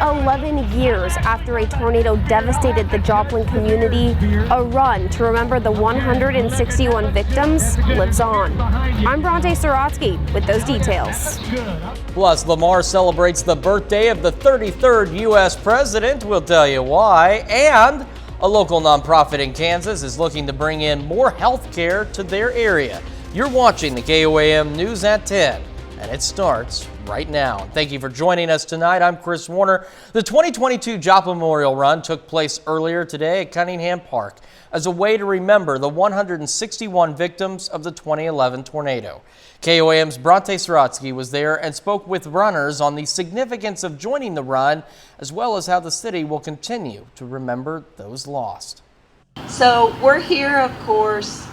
11 years after a tornado devastated the Joplin community, a run to remember the 161 victims lives on. I'm Bronte Sorotsky with those details. Plus, Lamar celebrates the birthday of the 33rd U.S. president. We'll tell you why. And a local nonprofit in Kansas is looking to bring in more health care to their area. You're watching the KOAM News at 10, and it starts right now. Thank you for joining us tonight. I'm Chris Warner. The 2022 Joplin Memorial Run took place earlier today at Cunningham Park as a way to remember the 161 victims of the 2011 tornado. KOAM's Bronte Sorotsky was there and spoke with runners on the significance of joining the run, as well as how the city will continue to remember those lost. So we're here, of course,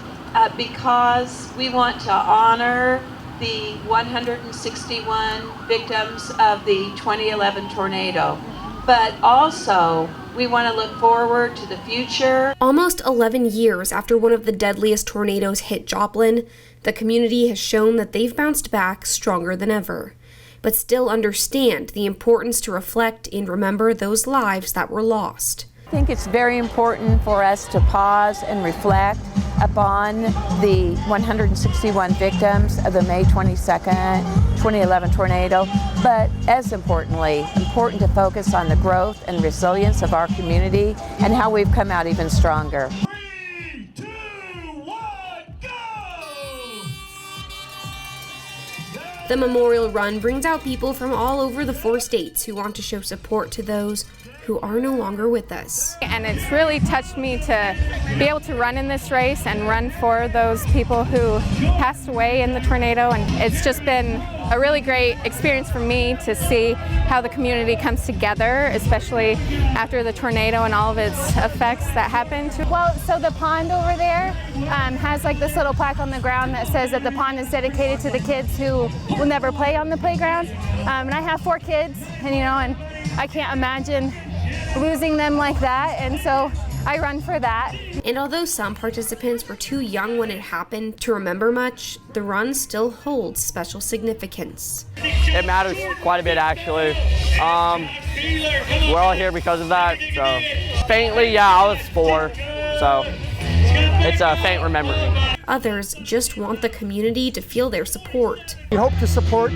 because we want to honor the 161 victims of the 2011 tornado, but also we want to look forward to the future. Almost 11 years after one of the deadliest tornadoes hit Joplin, the community has shown that they've bounced back stronger than ever, but still understand the importance to reflect and remember those lives that were lost. I think it's very important for us to pause and reflect upon the 161 victims of the May 22nd, 2011 tornado, but as importantly, important to focus on the growth and resilience of our community and how we've come out even stronger. 3, 2, 1, go! The Memorial Run brings out people from all over the 4 states who want to show support to those who are no longer with us. And it's really touched me to be able to run in this race and run for those people who passed away in the tornado. And it's just been a really great experience for me to see how the community comes together, especially after the tornado and all of its effects that happened. Well, so the pond over there has like this little plaque on the ground that says that the pond is dedicated to the kids who will never play on the playground. And I have 4 kids, and I can't imagine losing them like that, and so I run for that. And although some participants were too young when it happened to remember much, the run still holds special significance. It matters quite a bit, actually. We're all here because of that, so faintly, yeah, I was 4, so it's a faint memory. Others just want the community to feel their support. We hope to support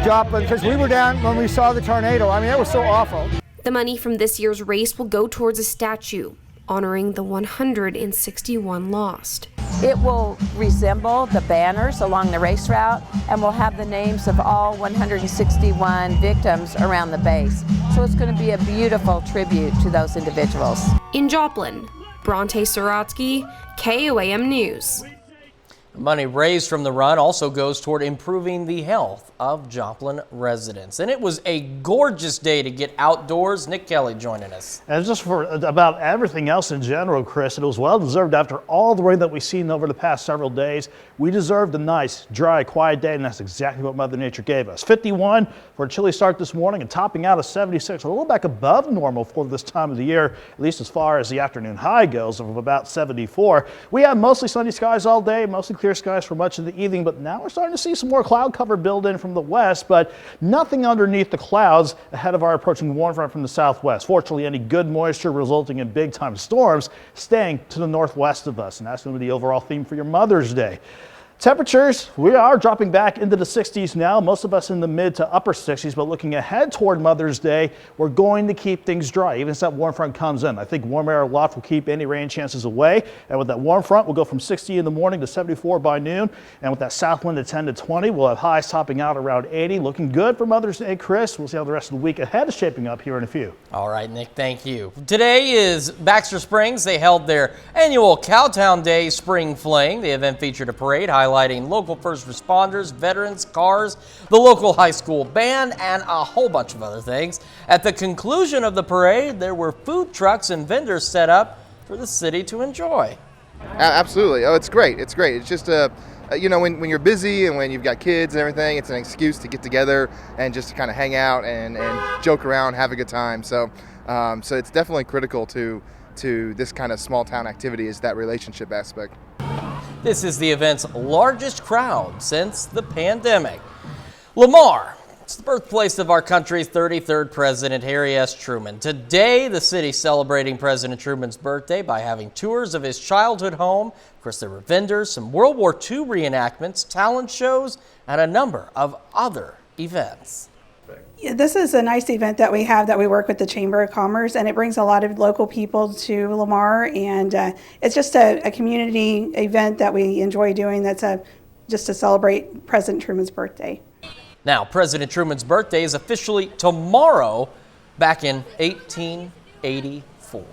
Joplin because we were down when we saw the tornado. I mean, that was so awful. The money from this year's race will go towards a statue honoring the 161 lost. It will resemble the banners along the race route and will have the names of all 161 victims around the base. So it's going to be a beautiful tribute to those individuals. In Joplin, Bronte Sorotsky, KOAM News. Money raised from the run also goes toward improving the health of Joplin residents. And it was a gorgeous day to get outdoors. Nick Kelly joining us. And just for about everything else in general, Chris, it was well deserved after all the rain that we've seen over the past several days. We deserved a nice, dry, quiet day, and that's exactly what Mother Nature gave us. 51 for a chilly start this morning and topping out of 76, a little back above normal for this time of the year, at least as far as the afternoon high goes of about 74. We had mostly sunny skies all day, mostly clear skies for much of the evening, but now we're starting to see some more cloud cover build in from the west, but nothing underneath the clouds ahead of our approaching warm front from the southwest. Fortunately, any good moisture resulting in big time storms staying to the northwest of us, and that's going to be the overall theme for your Mother's Day. Temperatures, we are dropping back into the 60s now, most of us in the mid to upper 60s, but looking ahead toward Mother's Day, we're going to keep things dry, even as that warm front comes in. I think warm air aloft will keep any rain chances away, and with that warm front, we'll go from 60 in the morning to 74 by noon, and with that south wind at 10 to 20, we'll have highs topping out around 80. Looking good for Mother's Day, Chris. We'll see how the rest of the week ahead is shaping up here in a few. All right, Nick, thank you. Today is Baxter Springs. They held their annual Cowtown Day Spring Fling. The event featured a parade highlighting local first responders, veterans, cars, the local high school band, and a whole bunch of other things. At the conclusion of the parade, there were food trucks and vendors set up for the city to enjoy. Absolutely. Oh, it's great. It's great. It's just when you're busy and when you've got kids and everything, it's an excuse to get together and just to kind of hang out and joke around, have a good time. So it's definitely critical to this kind of small town activity, is that relationship aspect. This is the event's largest crowd since the pandemic. Lamar It's the birthplace of our country's 33rd president, Harry S. Truman. Today, the city's celebrating President Truman's birthday by having tours of his childhood home. Of course, there were vendors, some World War II reenactments, talent shows, and a number of other events. Yeah, this is a nice event that we have, that we work with the Chamber of Commerce, and it brings a lot of local people to Lamar, and it's just a community event that we enjoy doing. That's just to celebrate President Truman's birthday. Now, President Truman's birthday is officially tomorrow, back in 1884.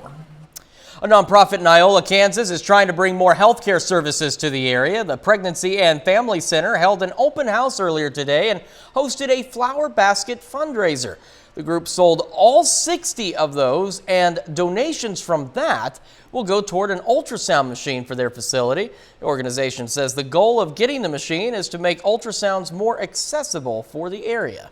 A nonprofit in Iola, Kansas is trying to bring more health care services to the area. The Pregnancy and Family Center held an open house earlier today and hosted a flower basket fundraiser. The group sold all 60 of those, and donations from that will go toward an ultrasound machine for their facility. The organization says the goal of getting the machine is to make ultrasounds more accessible for the area.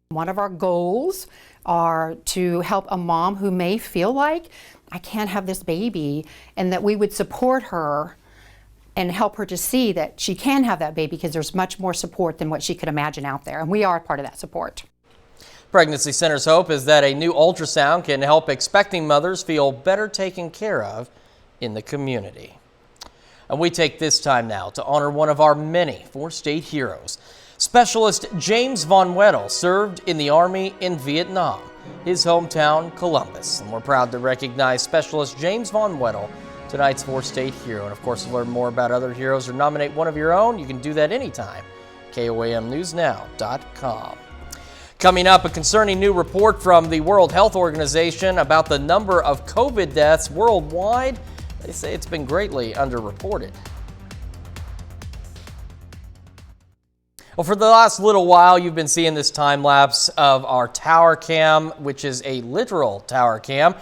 One of our goals are to help a mom who may feel like, I can't have this baby, and that we would support her and help her to see that she can have that baby, because there's much more support than what she could imagine out there, and we are part of that support. Pregnancy Center's hope is that a new ultrasound can help expecting mothers feel better taken care of in the community. And we take this time now to honor one of our many four-state heroes. Specialist James Von Weddell served in the Army in Vietnam, his hometown Columbus. And we're proud to recognize Specialist James Von Weddell, tonight's four-state hero. And of course, to learn more about other heroes or nominate one of your own, you can do that anytime. KOAMnewsnow.com. Coming up, a concerning new report from the World Health Organization about the number of COVID deaths worldwide. They say it's been greatly underreported. Well, for the last little while, you've been seeing this time lapse of our tower cam, which is a literal tower cam,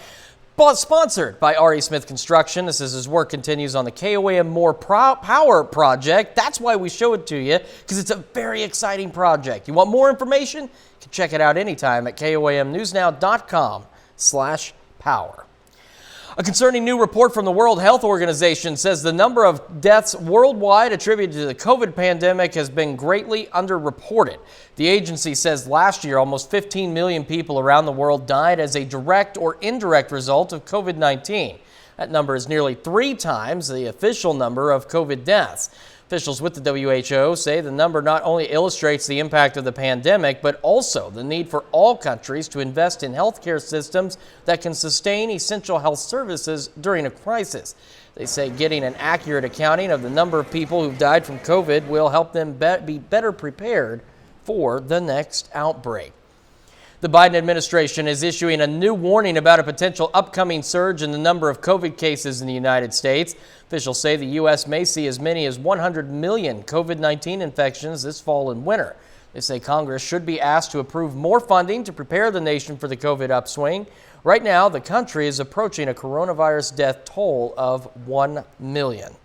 but sponsored by R.E. Smith Construction. This is his work continues on the KOAM More Power project. That's why we show it to you, because it's a very exciting project. You want more information? You can check it out anytime at KOAMnewsnow.com/power. A concerning new report from the World Health Organization says the number of deaths worldwide attributed to the COVID pandemic has been greatly underreported. The agency says last year almost 15 million people around the world died as a direct or indirect result of COVID-19. That number is nearly 3 times the official number of COVID deaths. Officials with the WHO say the number not only illustrates the impact of the pandemic, but also the need for all countries to invest in healthcare systems that can sustain essential health services during a crisis. They say getting an accurate accounting of the number of people who've died from COVID will help them be better prepared for the next outbreak. The Biden administration is issuing a new warning about a potential upcoming surge in the number of COVID cases in the United States. Officials say the U.S. may see as many as 100 million COVID-19 infections this fall and winter. They say Congress should be asked to approve more funding to prepare the nation for the COVID upswing. Right now, the country is approaching a coronavirus death toll of 1 million.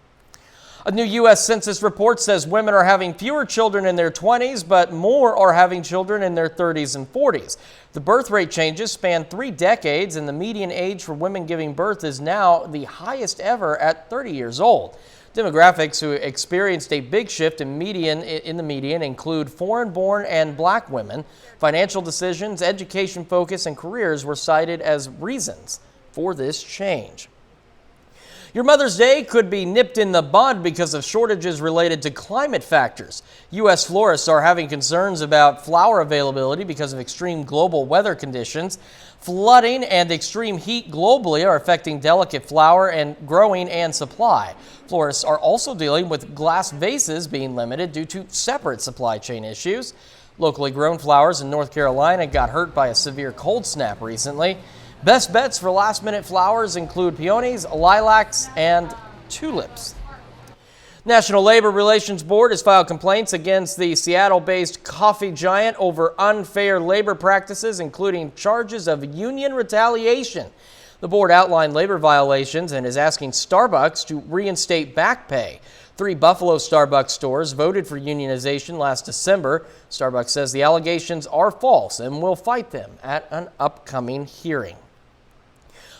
A new U.S. Census report says women are having fewer children in their 20s, but more are having children in their 30s and 40s. The birth rate changes span 3 decades, and the median age for women giving birth is now the highest ever at 30 years old. Demographics who experienced a big shift in the median include foreign-born and black women. Financial decisions, education focus, and careers were cited as reasons for this change. Your Mother's Day could be nipped in the bud because of shortages related to climate factors. U.S. florists are having concerns about flower availability because of extreme global weather conditions. Flooding and extreme heat globally are affecting delicate flower and growing and supply. Florists are also dealing with glass vases being limited due to separate supply chain issues. Locally grown flowers in North Carolina got hurt by a severe cold snap recently. Best bets for last-minute flowers include peonies, lilacs, and tulips. National Labor Relations Board has filed complaints against the Seattle-based coffee giant over unfair labor practices, including charges of union retaliation. The board outlined labor violations and is asking Starbucks to reinstate back pay. 3 Buffalo Starbucks stores voted for unionization last December. Starbucks says the allegations are false and will fight them at an upcoming hearing.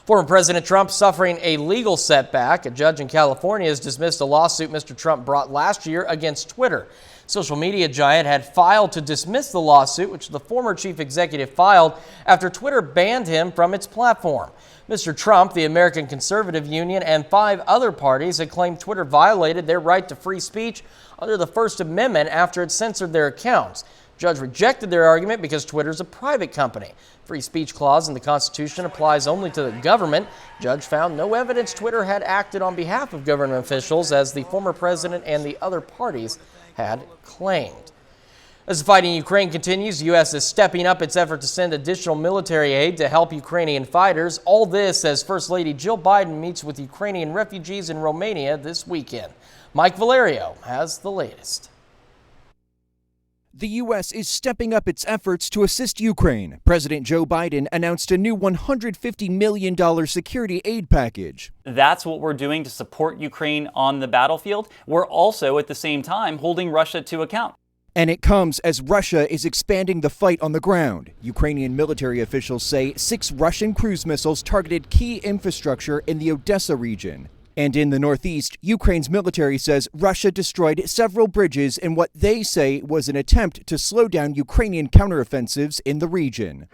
Former President Trump suffering a legal setback. A judge in California has dismissed a lawsuit Mr. Trump brought last year against Twitter. Social media giant had filed to dismiss the lawsuit, which the former chief executive filed after Twitter banned him from its platform. Mr. Trump, the American Conservative Union, and 5 other parties had claimed Twitter violated their right to free speech under the First Amendment after it censored their accounts. The judge rejected their argument because Twitter is a private company. Free speech clause in the Constitution applies only to the government. Judge found no evidence Twitter had acted on behalf of government officials, as the former president and the other parties had claimed. As the fighting in Ukraine continues, the U.S. is stepping up its effort to send additional military aid to help Ukrainian fighters. All this as First Lady Jill Biden meets with Ukrainian refugees in Romania this weekend. Mike Valerio has the latest. The U.S. is stepping up its efforts to assist Ukraine. President Joe Biden announced a new $150 million security aid package. That's what we're doing to support Ukraine on the battlefield. We're also, at the same time, holding Russia to account. And it comes as Russia is expanding the fight on the ground. Ukrainian military officials say 6 Russian cruise missiles targeted key infrastructure in the Odessa region. And in the northeast, Ukraine's military says Russia destroyed several bridges in what they say was an attempt to slow down Ukrainian counteroffensives in the region.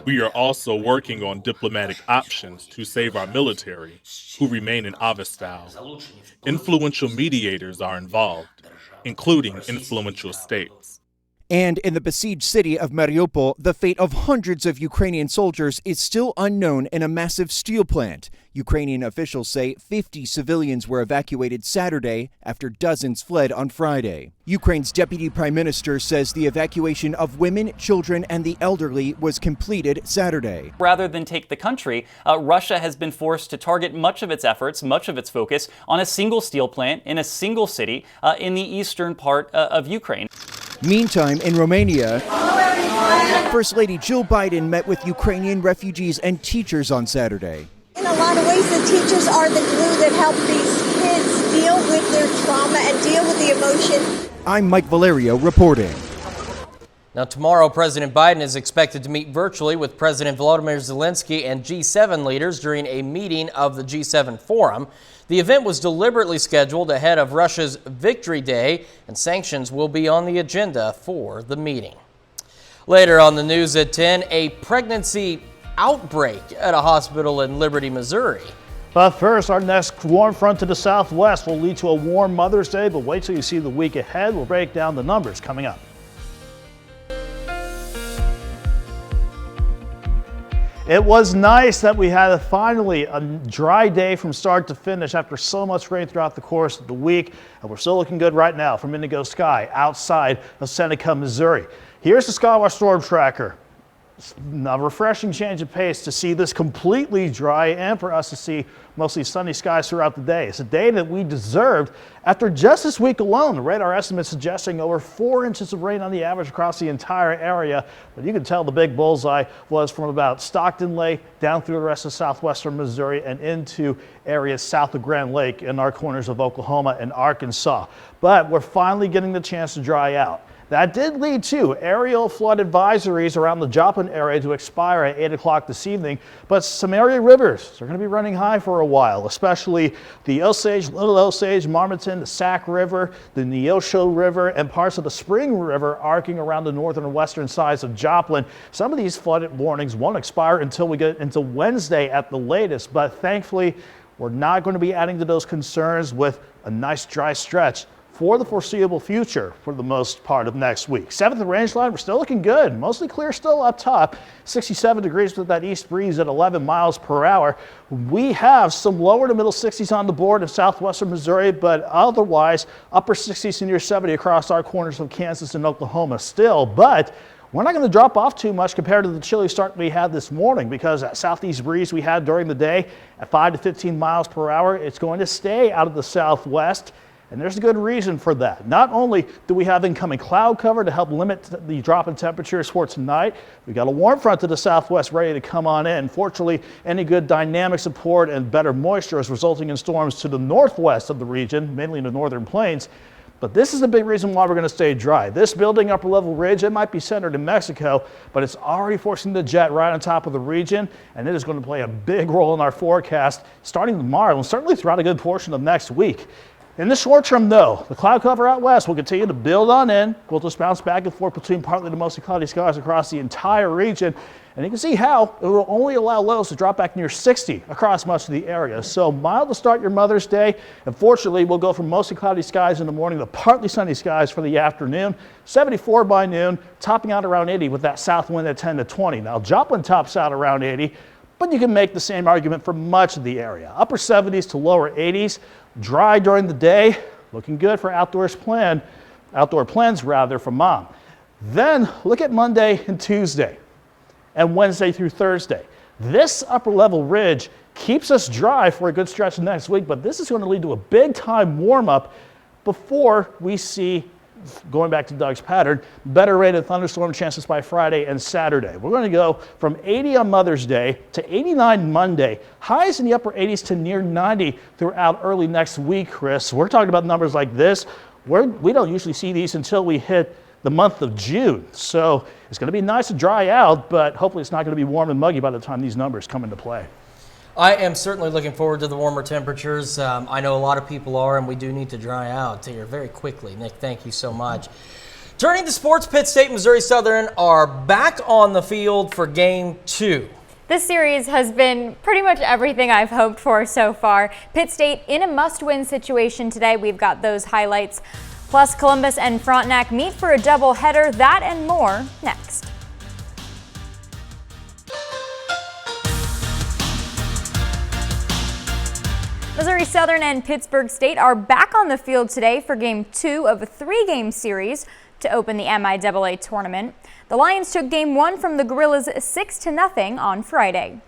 We are also working on diplomatic options to save our military, who remain in Avestal. Influential mediators are involved, including influential states. And in the besieged city of Mariupol, the fate of hundreds of Ukrainian soldiers is still unknown in a massive steel plant. Ukrainian officials say 50 civilians were evacuated Saturday after dozens fled on Friday. Ukraine's deputy prime minister says the evacuation of women, children, and the elderly was completed Saturday. Rather than take the country, Russia has been forced to target much of its efforts, much of its focus, on a single steel plant in a single city in the eastern part of Ukraine. Meantime, in Romania, First Lady Jill Biden met with Ukrainian refugees and teachers on Saturday. In a lot of ways, the teachers are the glue that help these kids deal with their trauma and deal with the emotion. I'm Mike Valerio reporting. Now, tomorrow, President Biden is expected to meet virtually with President Volodymyr Zelensky and G7 leaders during a meeting of the G7 Forum. The event was deliberately scheduled ahead of Russia's Victory Day, and sanctions will be on the agenda for the meeting. Later on the news at 10, a pregnancy outbreak at a hospital in Liberty, Missouri. But first, our next warm front to the southwest will lead to a warm Mother's Day, but wait till you see the week ahead. We'll break down the numbers coming up. It was nice that we had finally a dry day from start to finish after so much rain throughout the course of the week. And we're still looking good right now from Indigo Sky outside of Seneca, Missouri. Here's the Skywars Storm Tracker. A refreshing change of pace to see this completely dry and for us to see mostly sunny skies throughout the day. It's a day that we deserved after just this week alone. The radar estimate suggesting over 4 inches of rain on the average across the entire area. But you can tell the big bullseye was from about Stockton Lake down through the rest of southwestern Missouri and into areas south of Grand Lake in our corners of Oklahoma and Arkansas. But we're finally getting the chance to dry out. That did lead to aerial flood advisories around the Joplin area to expire at 8 o'clock this evening, but some area rivers are going to be running high for a while, especially the Osage, Little Osage, Marmaton, the Sac River, the Neosho River, and parts of the Spring River arcing around the northern and western sides of Joplin. Some of these flood warnings won't expire until we get into Wednesday at the latest, but thankfully we're not going to be adding to those concerns with a nice dry stretch for the foreseeable future for the most part of next week. 7th range line, we're still looking good. Mostly clear still up top. 67 degrees with that east breeze at 11 miles per hour. We have some lower to middle 60s on the board in southwestern Missouri, but otherwise upper 60s to near 70 across our corners of Kansas and Oklahoma still. But we're not going to drop off too much compared to the chilly start we had this morning, because that southeast breeze we had during the day at 5 to 15 miles per hour, it's going to stay out of the southwest. And there's a good reason for that. Not only do we have incoming cloud cover to help limit the drop in temperatures for tonight, we got a warm front to the southwest ready to come on in. Fortunately, any good dynamic support and better moisture is resulting in storms to the northwest of the region, mainly in the northern plains. But this is a big reason why we're going to stay dry. This building upper level ridge, it might be centered in Mexico, but it's already forcing the jet right on top of the region, and it is going to play a big role in our forecast starting tomorrow and certainly throughout a good portion of next week. In the short term, though, the cloud cover out west will continue to build on in. We'll just bounce back and forth between partly to mostly cloudy skies across the entire region. And you can see how it will only allow lows to drop back near 60 across much of the area. So mild to start your Mother's Day. And fortunately, we'll go from mostly cloudy skies in the morning to partly sunny skies for the afternoon. 74 by noon, topping out around 80 with that south wind at 10 to 20. Now, Joplin tops out around 80. But you can make the same argument for much of the area. Upper 70s to lower 80s, dry during the day, looking good for outdoor plans for Mom. Then look at Monday and Tuesday and Wednesday through Thursday. This upper level ridge keeps us dry for a good stretch next week, but this is going to lead to a big time warm up before we see, going back to Doug's pattern, better rated thunderstorm chances by Friday and Saturday. We're going to go from 80 on Mother's Day to 89 Monday. Highs in the upper 80s to near 90 throughout early next week, Chris. We're talking about numbers like this. We don't usually see these until we hit the month of June. So it's going to be nice to dry out, but hopefully it's not going to be warm and muggy by the time these numbers come into play. I am certainly looking forward to the warmer temperatures. I know a lot of people are, and we do need to dry out here very quickly. Nick, thank you so much. Turning to sports, Pitt State and Missouri Southern are back on the field for Game 2. This series has been pretty much everything I've hoped for so far. Pitt State in a must-win situation today. We've got those highlights. Plus, Columbus and Frontenac meet for a doubleheader. That and more next. Missouri Southern and Pittsburg State are back on the field today for Game 2 of a 3-game series to open the MIAA tournament. The Lions took Game 1 from the Gorillas 6-0 on Friday.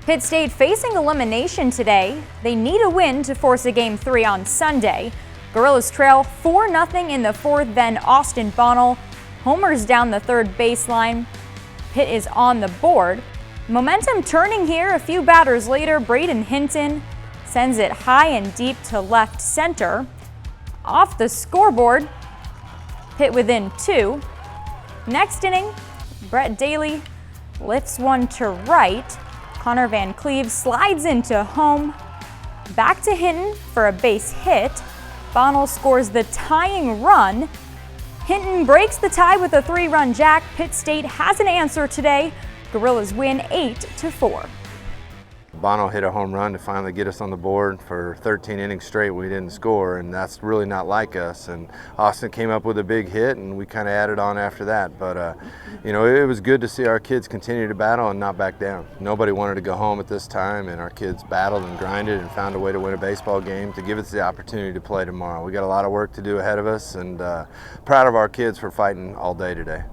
Pitt State facing elimination today. They need a win to force a Game 3 on Sunday. Gorillas trail 4-0 in the fourth, then Austin Bonnell homers down the third baseline. Pitt is on the board. Momentum turning here a few batters later. Braden Hinton sends it high and deep to left center. Off the scoreboard, Pitt within 2. Next inning, Brett Daly lifts one to right. Connor Van Cleve slides into home. Back to Hinton for a base hit. Bonnell scores the tying run. Hinton breaks the tie with a 3-run jack. Pitt State has an answer today. Gorillas win 8-4. Bono hit a home run to finally get us on the board. For 13 innings straight we didn't score, and that's really not like us. And Austin came up with a big hit, and we kind of added on after that. But you know, it was good to see our kids continue to battle and not back down. Nobody wanted to go home at this time, and our kids battled and grinded and found a way to win a baseball game to give us the opportunity to play tomorrow. We got a lot of work to do ahead of us, and proud of our kids for fighting all day today.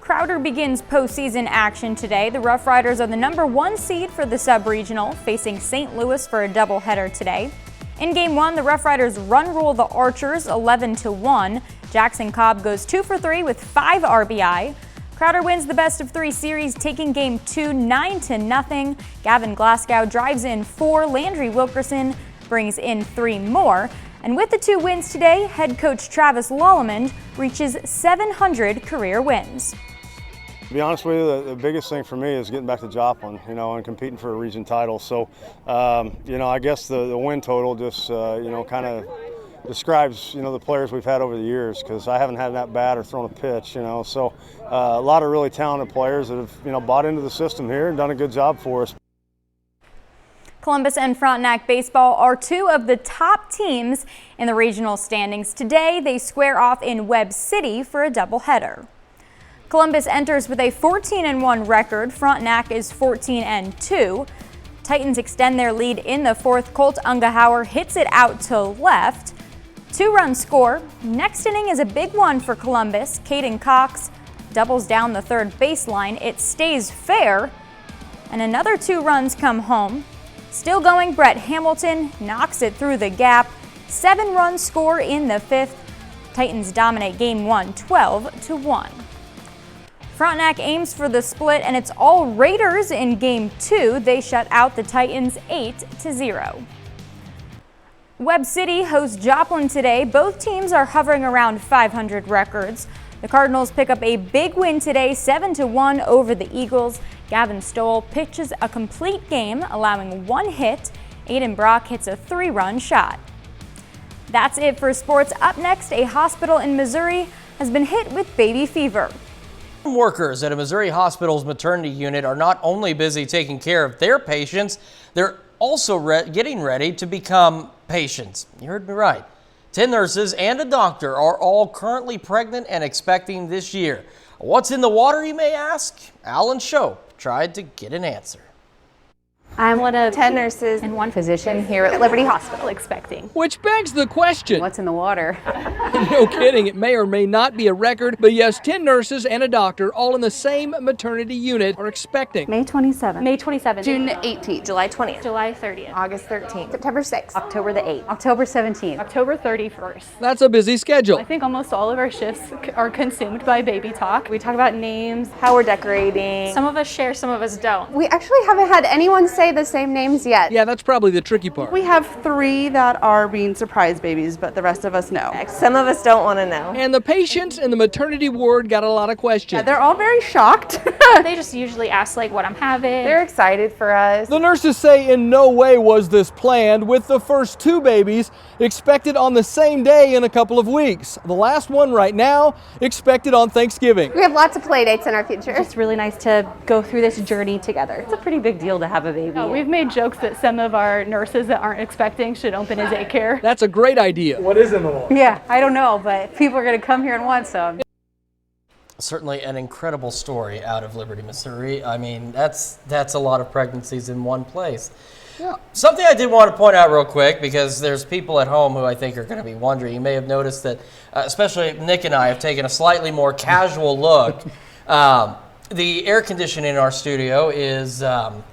Crowder begins postseason action today. The Rough Riders are the #1 seed for the sub-regional, facing St. Louis for a doubleheader today. In Game 1, the Rough Riders run rule the Archers 11-1. Jackson Cobb goes 2 for 3 with 5 RBI. Crowder wins the best-of-3 series, taking Game 2 9-0. Gavin Glasgow drives in 4. Landry Wilkerson brings in 3 more. And with the 2 wins today, head coach Travis Lollemond reaches 700 career wins. To be honest with you, the biggest thing for me is getting back to Joplin, you know, and competing for a region title. So, you know, I guess the win total just, you know, kind of describes, you know, the players we've had over the years, because I haven't had that bat or thrown a pitch, you know. So a lot of really talented players that have, you know, bought into the system here and done a good job for us. Columbus and Frontenac baseball are 2 of the top teams in the regional standings. Today, they square off in Webb City for a doubleheader. Columbus enters with a 14-1 record. Frontenac is 14-2. Titans extend their lead in the fourth. Colt Ungehauer hits it out to left. 2-run score. Next inning is a big one for Columbus. Caden Cox doubles down the third baseline. It stays fair, and another 2 runs come home. Still going, Brett Hamilton knocks it through the gap. 7-run score in the 5th. Titans dominate Game 1 12-1. Frontenac aims for the split, and it's all Raiders in Game 2. They shut out the Titans 8-0. Webb City hosts Joplin today. Both teams are hovering around 500 records. The Cardinals pick up a big win today, 7-1 over the Eagles. Gavin Stoll pitches a complete game, allowing 1 hit. Aiden Brock hits a 3-run shot. That's it for sports. Up next, a hospital in Missouri has been hit with baby fever. Workers at a Missouri hospital's maternity unit are not only busy taking care of their patients, they're also getting ready to become patients. You heard me right. 10 nurses and a doctor are all currently pregnant and expecting this year. What's in the water, you may ask? Alan Shope tried to get an answer. I'm one of 10 nurses and one physician here at Liberty Hospital expecting. Which begs the question. What's in the water? No kidding, it may or may not be a record, but yes, 10 nurses and a doctor all in the same maternity unit are expecting. May 27th. May 27th. June 18th. July 20th. July 30th. August 13th. September 6th. October the 8th. October 17th. October 31st. That's a busy schedule. I think almost all of our shifts are consumed by baby talk. We talk about names, how we're decorating. Some of us share, some of us don't. We actually haven't had anyone say the same names yet. Yeah, that's probably the tricky part. We have 3 that are being surprise babies, but the rest of us know. Some of us don't want to know. And the patients in the maternity ward got a lot of questions. They're all very shocked. They just usually ask like what I'm having. They're excited for us. The nurses say in no way was this planned, with the first 2 babies expected on the same day in a couple of weeks. The last one right now expected on Thanksgiving. We have lots of play dates in our future. It's really nice to go through this journey together. It's a pretty big deal to have a baby. We've made jokes that some of our nurses that aren't expecting should open a daycare. That's a great idea. What is in the water? Yeah, I don't know, but people are going to come here and want some. Certainly an incredible story out of Liberty, Missouri. I mean, that's a lot of pregnancies in one place. Yeah. Something I did want to point out real quick, because there's people at home who I think are going to be wondering. You may have noticed that, especially Nick and I have taken a slightly more casual look. The air conditioning in our studio is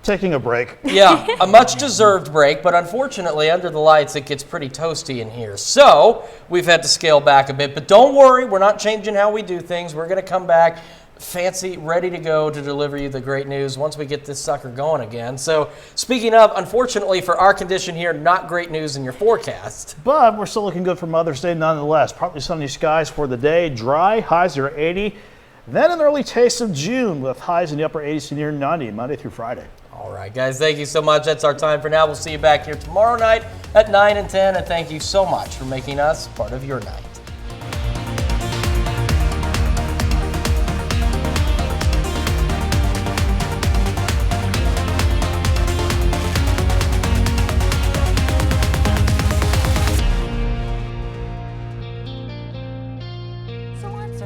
taking a break. Yeah, a much deserved break, but unfortunately under the lights it gets pretty toasty in here. So we've had to scale back a bit, but don't worry, we're not changing how we do things. We're going to come back fancy, ready to go to deliver you the great news once we get this sucker going again. So speaking of, unfortunately for our condition here, not great news in your forecast. But we're still looking good for Mother's Day nonetheless. Partly sunny skies for the day, dry, highs are 80. Then an early taste of June with highs in the upper 80s to near 90, Monday through Friday. All right, guys, thank you so much. That's our time for now. We'll see you back here tomorrow night at 9 and 10. And thank you so much for making us part of your night.